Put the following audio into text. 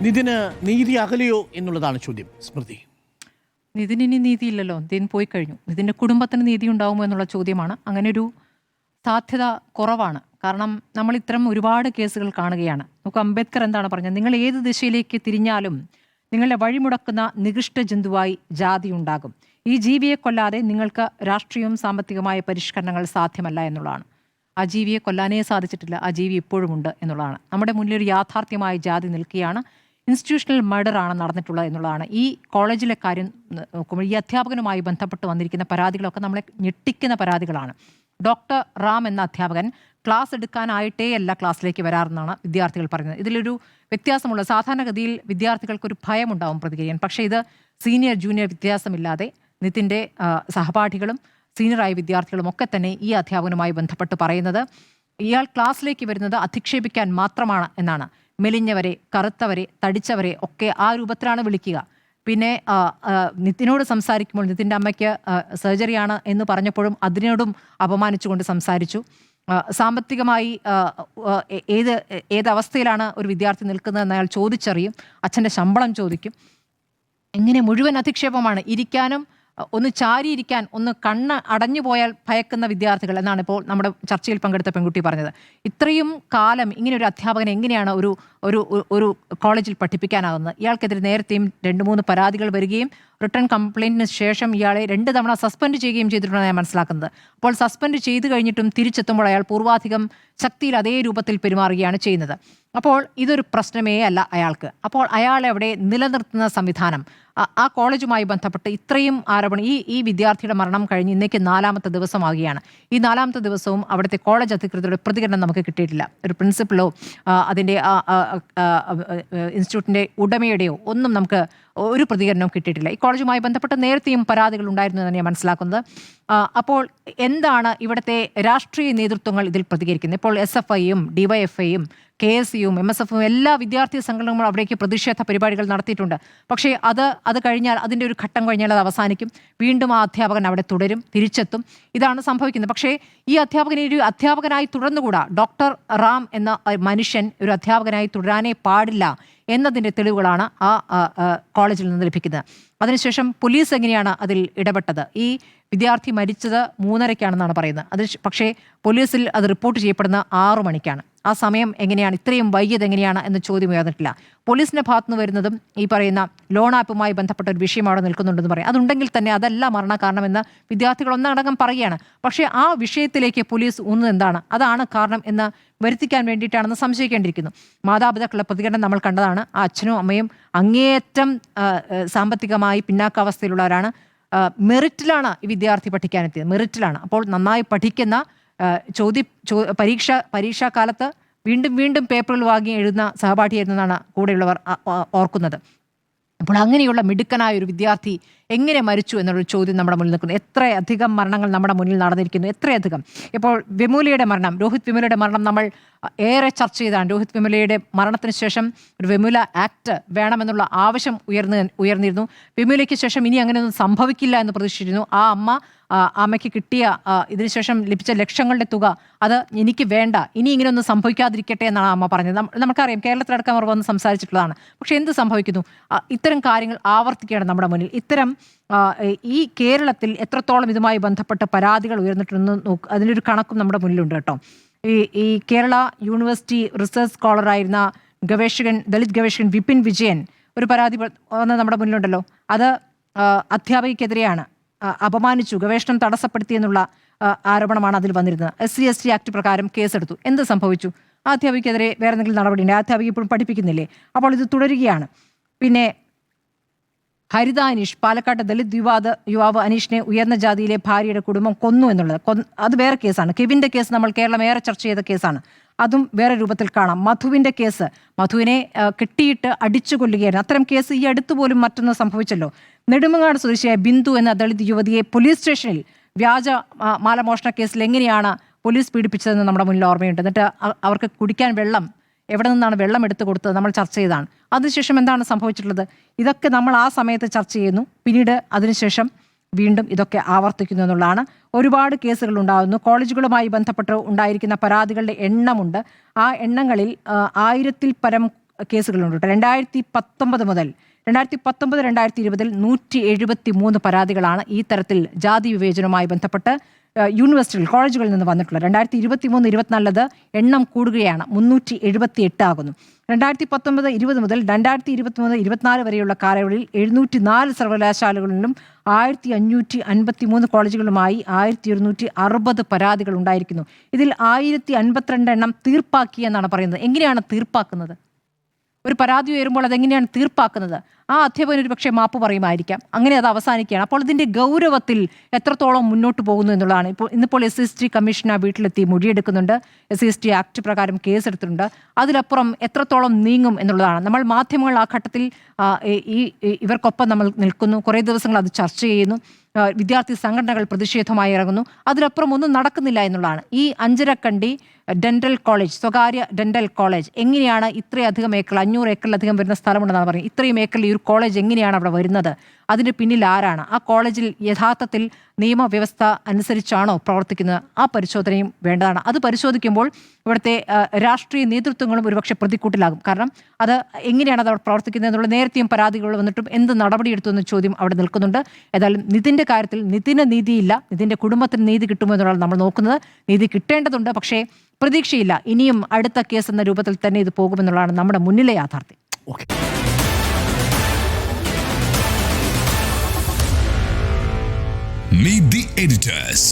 നിതിന് നീതി അകലെയോ എന്നുള്ളതാണ് ചോദ്യം. സ്മൃതി, നിതിന് നീതിയില്ലല്ലോ, നിതിൻ പോയി കഴിഞ്ഞു. നിതിൻ്റെ കുടുംബത്തിന് നീതി ഉണ്ടാവുമോ എന്നുള്ള ചോദ്യമാണ്. അങ്ങനെ ഒരു സാധ്യത കുറവാണ്. കാരണം നമ്മൾ ഇത്തരം ഒരുപാട് കേസുകൾ കാണുകയാണ്. നമുക്ക് അംബേദ്കർ എന്താണ് പറഞ്ഞത്? നിങ്ങൾ ഏത് ദിശയിലേക്ക് തിരിഞ്ഞാലും നിങ്ങളെ വഴിമുടക്കുന്ന നികൃഷ്ട ജന്തുവായി ജാതി ഉണ്ടാകും. ഈ ജീവിയെ കൊല്ലാതെ നിങ്ങൾക്ക് രാഷ്ട്രീയവും സാമ്പത്തികമായ പരിഷ്കരണങ്ങൾ സാധ്യമല്ല എന്നുള്ളതാണ്. ആ ജീവിയെ കൊല്ലാനേ സാധിച്ചിട്ടില്ല, ആ ജീവി ഇപ്പോഴുമുണ്ട് എന്നുള്ളതാണ്. നമ്മുടെ മുന്നിൽ ഒരു യാഥാർത്ഥ്യമായ ജാതി നിൽക്കുകയാണ്. ഇൻസ്റ്റിറ്റ്യൂഷണൽ മർഡർ ആണ് നടന്നിട്ടുള്ളത് എന്നുള്ളതാണ്. ഈ കോളേജിലെ കാര്യം നോക്കുമ്പോൾ ഈ അധ്യാപകനുമായി ബന്ധപ്പെട്ട് വന്നിരിക്കുന്ന പരാതികളൊക്കെ നമ്മളെ ഞെട്ടിക്കുന്ന പരാതികളാണ്. ഡോക്ടർ റാം എന്ന അധ്യാപകൻ ക്ലാസ് എടുക്കാനായിട്ടേ അല്ല ക്ലാസ്സിലേക്ക് വരാറെന്നാണ് വിദ്യാർത്ഥികൾ പറയുന്നത്. ഇതിലൊരു വ്യത്യാസമുള്ള, സാധാരണഗതിയിൽ വിദ്യാർത്ഥികൾക്കൊരു ഭയമുണ്ടാവും പ്രതികരിക്കാൻ. പക്ഷേ ഇത് സീനിയർ ജൂനിയർ വ്യത്യാസമില്ലാതെ നിതിൻ്റെ സഹപാഠികളും സീനിയറായ വിദ്യാർത്ഥികളും ഒക്കെ തന്നെ ഈ അധ്യാപകനുമായി ബന്ധപ്പെട്ട് പറയുന്നത് ഇയാൾ ക്ലാസ്സിലേക്ക് വരുന്നത് അധിക്ഷേപിക്കാൻ മാത്രമാണ് എന്നാണ്. മെലിഞ്ഞവരെ, കറുത്തവരെ, തടിച്ചവരെ ഒക്കെ ആ രൂപത്തിലാണ് വിളിക്കുക. പിന്നെ നിതിനോട് സംസാരിക്കുമ്പോൾ നിതിൻ്റെ അമ്മയ്ക്ക് സർജറിയാണ് എന്ന് പറഞ്ഞപ്പോഴും അതിനോടും അപമാനിച്ചുകൊണ്ട് സംസാരിച്ചു. സാമ്പത്തികമായി ഏതവസ്ഥയിലാണ് ഒരു വിദ്യാർത്ഥി നിൽക്കുന്നതെന്ന് അയാൾ ചോദിച്ചറിയും. അച്ഛൻ്റെ ശമ്പളം ചോദിക്കും. ഇങ്ങനെ മുഴുവൻ അധിക്ഷേപമാണ്. ഇരിക്കാനും ഒന്ന് ചാരിയിരിക്കാൻ, ഒന്ന് കണ്ണ് അടഞ്ഞു പോയാൽ ഭയക്കുന്ന വിദ്യാർത്ഥികൾ എന്നാണ് ഇപ്പോൾ നമ്മുടെ ചർച്ചയിൽ പങ്കെടുത്ത പെൺകുട്ടി പറഞ്ഞത്. ഇത്രയും കാലം ഇങ്ങനെ ഒരു അധ്യാപകനെ എങ്ങനെയാണ് ഒരു ഒരു ഒരു കോളേജിൽ പഠിപ്പിക്കാനാകുന്നത്? ഇയാൾക്കെതിരെ നേരത്തെയും 2-3 പരാതികൾ വരികയും റിട്ടേൺ കംപ്ലയിൻറ്റിന് ശേഷം ഇയാളെ 2 തവണ സസ്പെൻഡ് ചെയ്യുകയും ചെയ്തിട്ടുണ്ടെന്ന് ഞാൻ മനസ്സിലാക്കുന്നത്. അപ്പോൾ സസ്പെൻഡ് ചെയ്ത് കഴിഞ്ഞിട്ടും തിരിച്ചെത്തുമ്പോൾ അയാൾ പൂർവാധികം ശക്തിയിൽ അതേ രൂപത്തിൽ പെരുമാറുകയാണ് ചെയ്യുന്നത്. അപ്പോൾ ഇതൊരു പ്രശ്നമേ അല്ല അയാൾക്ക്. അപ്പോൾ അയാളെ അവിടെ നിലനിർത്തുന്ന സംവിധാനം, ആ കോളേജുമായി ബന്ധപ്പെട്ട് ഇത്രയും ആരോപണം, ഈ വിദ്യാർത്ഥിയുടെ മരണം കഴിഞ്ഞ് ഇന്നേക്ക് 4ാമത്തെ ദിവസമാകുകയാണ്. ഈ 4ാമത്തെ ദിവസവും അവിടുത്തെ കോളേജ് അധികൃതരുടെ പ്രതികരണം നമുക്ക് കിട്ടിയിട്ടില്ല. ഒരു പ്രിൻസിപ്പലോ അതിൻ്റെ ഇൻസ്റ്റിറ്റ്യൂട്ടിൻ്റെ ഉടമയുടെയോ ഒന്നും നമുക്ക് ഒരു പ്രതികരണവും കിട്ടിയിട്ടില്ല. ഈ കോളേജുമായി ബന്ധപ്പെട്ട് നേരത്തെയും പരാതികൾ ഉണ്ടായിരുന്നു എന്നാണ് ഞാൻ മനസ്സിലാക്കുന്നത്. അപ്പോൾ എന്താണ് ഇവിടുത്തെ രാഷ്ട്രീയ നേതൃത്വങ്ങൾ ഇതിൽ പ്രതികരിക്കുന്നത്? ഇപ്പോൾ SFIയും DYFIയും KSUവും MSFും എല്ലാ വിദ്യാർത്ഥി സംഘടനകളും അവിടേക്ക് പ്രതിഷേധ പരിപാടികൾ നടത്തിയിട്ടുണ്ട്. പക്ഷേ അത് കഴിഞ്ഞാൽ, അതിൻ്റെ ഒരു ഘട്ടം കഴിഞ്ഞാൽ അത് അവസാനിക്കും. വീണ്ടും ആ അധ്യാപകൻ അവിടെ തുടരും, തിരിച്ചെത്തും. ഇതാണ് സംഭവിക്കുന്നത്. പക്ഷേ ഈ അധ്യാപകനെ ഒരു അധ്യാപകനായി തുടർന്നുകൂടാ. ഡോക്ടർ റാം എന്ന മനുഷ്യൻ ഒരു അധ്യാപകനായി തുടരാനേ പാടില്ല എന്നതിൻ്റെ തെളിവുകളാണ് ആ കോളേജിൽ നിന്ന് ലഭിക്കുന്നത്. അതിനുശേഷം പോലീസ് എങ്ങനെയാണ് അതിൽ ഇടപെട്ടത്? ഈ വിദ്യാർത്ഥി മരിച്ചത് 3:30-ക്കാണെന്നാണ് പറയുന്നത്. പക്ഷേ പോലീസിൽ അത് റിപ്പോർട്ട് ചെയ്യപ്പെടുന്ന 6 മണിക്കാണ്. ആ സമയം എങ്ങനെയാണ്, ഇത്രയും വൈകിയത് എങ്ങനെയാണ് എന്ന ചോദ്യം ഉയർന്നിട്ടില്ല. പോലീസിൻ്റെ ഭാഗത്തുനിന്ന് വരുന്നതും ഈ പറയുന്ന ലോൺ ആപ്പുമായി ബന്ധപ്പെട്ട ഒരു വിഷയം അവിടെ നിൽക്കുന്നുണ്ടെന്ന് പറയും. അതുണ്ടെങ്കിൽ തന്നെ അതല്ല മരണകാരണമെന്ന് വിദ്യാർത്ഥികൾ ഒന്നടങ്കം പറയുകയാണ്. പക്ഷേ ആ വിഷയത്തിലേക്ക് പോലീസ് ഊന്നുന്നത് എന്താണ്? അതാണ് കാരണം എന്ന് വരുത്തിക്കാൻ വേണ്ടിയിട്ടാണെന്ന് സംശയിക്കേണ്ടിയിരിക്കുന്നു. മാതാപിതാക്കളുടെ പ്രതികരണം നമ്മൾ കണ്ടതാണ്. ആ അച്ഛനും അമ്മയും അങ്ങേയറ്റം സാമ്പത്തികമായി പിന്നാക്കാവസ്ഥയിലുള്ളവരാണ്. മെറിറ്റിലാണ് ഈ വിദ്യാർത്ഥി പഠിക്കാനെത്തിയത്, മെറിറ്റിലാണ്. അപ്പോൾ നന്നായി പഠിക്കുന്ന, പരീക്ഷാകാലത്ത് വീണ്ടും പേപ്പറുകൾ വാങ്ങി എഴുതുന്ന സഹപാഠിയായിരുന്നെന്നാണ് കൂടെയുള്ളവർ ഓർക്കുന്നത്. അപ്പോൾ അങ്ങനെയുള്ള മിടുക്കനായ ഒരു വിദ്യാർത്ഥി എങ്ങനെ മരിച്ചു എന്നുള്ളൊരു ചോദ്യം നമ്മുടെ മുന്നിൽ നിൽക്കുന്നു. എത്രയധികം മരണങ്ങൾ നമ്മുടെ മുന്നിൽ നടന്നിരിക്കുന്നു, എത്രയധികം. ഇപ്പോൾ വിമുലയുടെ മരണം, രോഹിത് വിമുലയുടെ മരണം നമ്മൾ ഏറെ ചർച്ച ചെയ്തതാണ്. രോഹിത് വിമുലയുടെ മരണത്തിന് ശേഷം ഒരു വിമുല ആക്ട് വേണമെന്നുള്ള ആവശ്യം ഉയർന്നിരുന്നു. വിമുലയ്ക്ക് ശേഷം ഇനി അങ്ങനെയൊന്നും സംഭവിക്കില്ല എന്ന് പ്രതീക്ഷിച്ചിരുന്നു. ആ അമ്മയ്ക്ക് കിട്ടിയ ഇതിനുശേഷം ലഭിച്ച ലക്ഷങ്ങളുടെ തുക, അത് എനിക്ക് വേണ്ട, ഇനി ഇങ്ങനെയൊന്നും സംഭവിക്കാതിരിക്കട്ടെ എന്നാണ് അമ്മ പറഞ്ഞത്. നമുക്കറിയാം, കേരളത്തിലടക്കം അവർ വന്ന് സംസാരിച്ചിട്ടുള്ളതാണ്. പക്ഷേ എന്ത് സംഭവിക്കുന്നു? ഇത്തരം കാര്യങ്ങൾ ആവർത്തിക്കുകയാണ് നമ്മുടെ മുന്നിൽ. ഇത്തരം ഈ കേരളത്തിൽ എത്രത്തോളം ഇതുമായി ബന്ധപ്പെട്ട പരാതികൾ ഉയർന്നിട്ടുണ്ടെന്ന് അതിനൊരു കണക്കും നമ്മുടെ മുന്നിലുണ്ട് കേട്ടോ. ഈ കേരള യൂണിവേഴ്സിറ്റി റിസർച്ച് സ്കോളറായിരുന്ന ദളിത് ഗവേഷകൻ വിപിൻ വിജയൻ ഒരു പരാതി വന്നത് നമ്മുടെ മുന്നിലുണ്ടല്ലോ. അത് അധ്യാപികയ്ക്കെതിരെയാണ്. അപമാനിച്ചു, ഗവേഷണം തടസ്സപ്പെടുത്തിയെന്നുള്ള ആരോപണമാണ് അതിൽ വന്നിരുന്നത്. SC/ST ആക്ട് പ്രകാരം കേസെടുത്തു. എന്ത് സംഭവിച്ചു? ആ അധ്യാപികയ്ക്കെതിരെ വേറെ എന്തെങ്കിലും നടപടിയുണ്ട്? ആ അധ്യാപിക ഇപ്പോഴും പഠിപ്പിക്കുന്നില്ലേ? അപ്പോൾ ഇത് തുടരുകയാണ്. പിന്നെ ഹരിത അനീഷ്, പാലക്കാട് ദളിത് യുവാവ് അനീഷിനെ ഉയർന്ന ജാതിയിലെ ഭാര്യയുടെ കുടുംബം കൊന്നു എന്നുള്ളത്, അത് വേറെ കേസാണ്. കെവിൻ്റെ കേസ് നമ്മൾ കേരളം ഏറെ ചർച്ച ചെയ്ത കേസാണ്. അതും വേറെ രൂപത്തിൽ കാണാം. മധുവിൻ്റെ കേസ്, മധുവിനെ കെട്ടിയിട്ട് അടിച്ചു കൊല്ലുകയായിരുന്നു. അത്തരം കേസ് ഈ അടുത്ത് പോലും മറ്റൊന്ന് സംഭവിച്ചല്ലോ. നെടുമങ്ങാട് സ്വദേശിയായ ബിന്ദു എന്ന ദളിത് യുവതിയെ പോലീസ് സ്റ്റേഷനിൽ വ്യാജ മാലമോഷണ കേസിൽ എങ്ങനെയാണ് പോലീസ് പീഡിപ്പിച്ചതെന്ന് നമ്മുടെ മുന്നിൽ ഓർമ്മയുണ്ട്. എന്നിട്ട് അവർക്ക് കുടിക്കാൻ വെള്ളം എവിടെ നിന്നാണ് വെള്ളം എടുത്തു കൊടുത്തത് നമ്മൾ ചർച്ച ചെയ്തതാണ്. അതിനുശേഷം എന്താണ് സംഭവിച്ചിട്ടുള്ളത്? ഇതൊക്കെ നമ്മൾ ആ സമയത്ത് ചർച്ച ചെയ്യുന്നു. പിന്നീട് അതിനുശേഷം വീണ്ടും ഇതൊക്കെ ആവർത്തിക്കുന്നു എന്നുള്ളതാണ്. ഒരുപാട് കേസുകൾ ഉണ്ടാകുന്നു. കോളേജുകളുമായി ബന്ധപ്പെട്ട് ഉണ്ടായിരിക്കുന്ന പരാതികളുടെ എണ്ണമുണ്ട്. ആ എണ്ണങ്ങളിൽ 1000-ൽ പരം കേസുകളുണ്ട് കേട്ടോ. 2019 മുതൽ 2020 173 പരാതികളാണ് ഈ തരത്തിൽ ജാതി വിവേചനവുമായി ബന്ധപ്പെട്ട് യൂണിവേഴ്സിറ്റികൾ കോളേജുകളിൽ നിന്ന് വന്നിട്ടുള്ളത്. 2023-24 എണ്ണം കൂടുകയാണ്, 378 ആകുന്നു. 2019-20 മുതൽ 2023-24 വരെയുള്ള കാലയളവിൽ 704 സർവകലാശാലകളിലും 1553 കോളേജുകളുമായി 1260 പരാതികൾ ഉണ്ടായിരിക്കുന്നു. ഇതിൽ 1052 എണ്ണം തീർപ്പാക്കി എന്നാണ് പറയുന്നത്. എങ്ങനെയാണ് തീർപ്പാക്കുന്നത്? ഒരു പരാതി ഉയരുമ്പോൾ അതെങ്ങനെയാണ് തീർപ്പാക്കുന്നത്? ആ അധ്യാപകൻ ഒരു പക്ഷേ മാപ്പ് പറയുമായിരിക്കാം, അങ്ങനെ അത് അവസാനിക്കുകയാണ്. അപ്പോൾ ഇതിൻ്റെ ഗൗരവത്തിൽ എത്രത്തോളം മുന്നോട്ട് പോകുന്നു എന്നുള്ളതാണ്. ഇന്നിപ്പോൾ SC കമ്മീഷൻ ആ വീട്ടിലെത്തി മൊഴിയെടുക്കുന്നുണ്ട്, SC ആക്ട് പ്രകാരം കേസെടുത്തിട്ടുണ്ട്. അതിലപ്പുറം എത്രത്തോളം നീങ്ങും എന്നുള്ളതാണ്. നമ്മൾ മാധ്യമങ്ങൾ ആ ഘട്ടത്തിൽ ഇവർക്കൊപ്പം നമ്മൾ നിൽക്കുന്നു, കുറേ ദിവസങ്ങൾ അത് ചർച്ച ചെയ്യുന്നു, വിദ്യാർത്ഥി സംഘടനകൾ പ്രതിഷേധമായി ഇറങ്ങുന്നു. അതിലപ്പുറം ഒന്നും നടക്കുന്നില്ല എന്നുള്ളതാണ്. ഈ അഞ്ചരക്കണ്ടി ഡെന്റൽ കോളേജ്, സ്വകാര്യ ഡെന്റൽ കോളേജ് എങ്ങനെയാണ് ഇത്രയധികം ഏക്കർ, 500 ഏക്കറിലധികം വരുന്ന സ്ഥലമുണ്ടെന്നാണ് പറയുന്നത്. ഇത്രയും ഏക്കറിൽ ഈ ഒരു കോളേജ് എങ്ങനെയാണ് അവിടെ വരുന്നത്? അതിന് പിന്നിൽ ആരാണ്? ആ കോളേജിൽ യഥാർത്ഥത്തിൽ നിയമവ്യവസ്ഥ അനുസരിച്ചാണോ പ്രവർത്തിക്കുന്നത്? ആ പരിശോധനയും വേണ്ടതാണ്. അത് പരിശോധിക്കുമ്പോൾ ഇവിടുത്തെ രാഷ്ട്രീയ നേതൃത്വങ്ങളും ഒരുപക്ഷെ പ്രതിക്കൂട്ടിലാകും. കാരണം അത് എങ്ങനെയാണ് അത് അവിടെ പ്രവർത്തിക്കുന്നത് എന്നുള്ള നേരത്തെയും പരാതികൾ വന്നിട്ടും എന്ത് നടപടിയെടുത്തു എന്ന ചോദ്യം അവിടെ നിൽക്കുന്നുണ്ട്. ഏതായാലും നിതിൻ്റെ കാര്യത്തിൽ നിതിന് നീതിയില്ല, നിതിൻ്റെ കുടുംബത്തിന് നീതി കിട്ടുമോ എന്നുള്ളതാണ് നമ്മൾ നോക്കുന്നത്. നീതി കിട്ടേണ്ടതുണ്ട്, പക്ഷേ പ്രതീക്ഷയില്ല. ഇനിയും അടുത്ത കേസ് എന്ന രൂപത്തിൽ തന്നെ ഇത് പോകുമെന്നുള്ളതാണ് നമ്മുടെ മുന്നിലെ യാഥാർത്ഥ്യം. Meet the editors.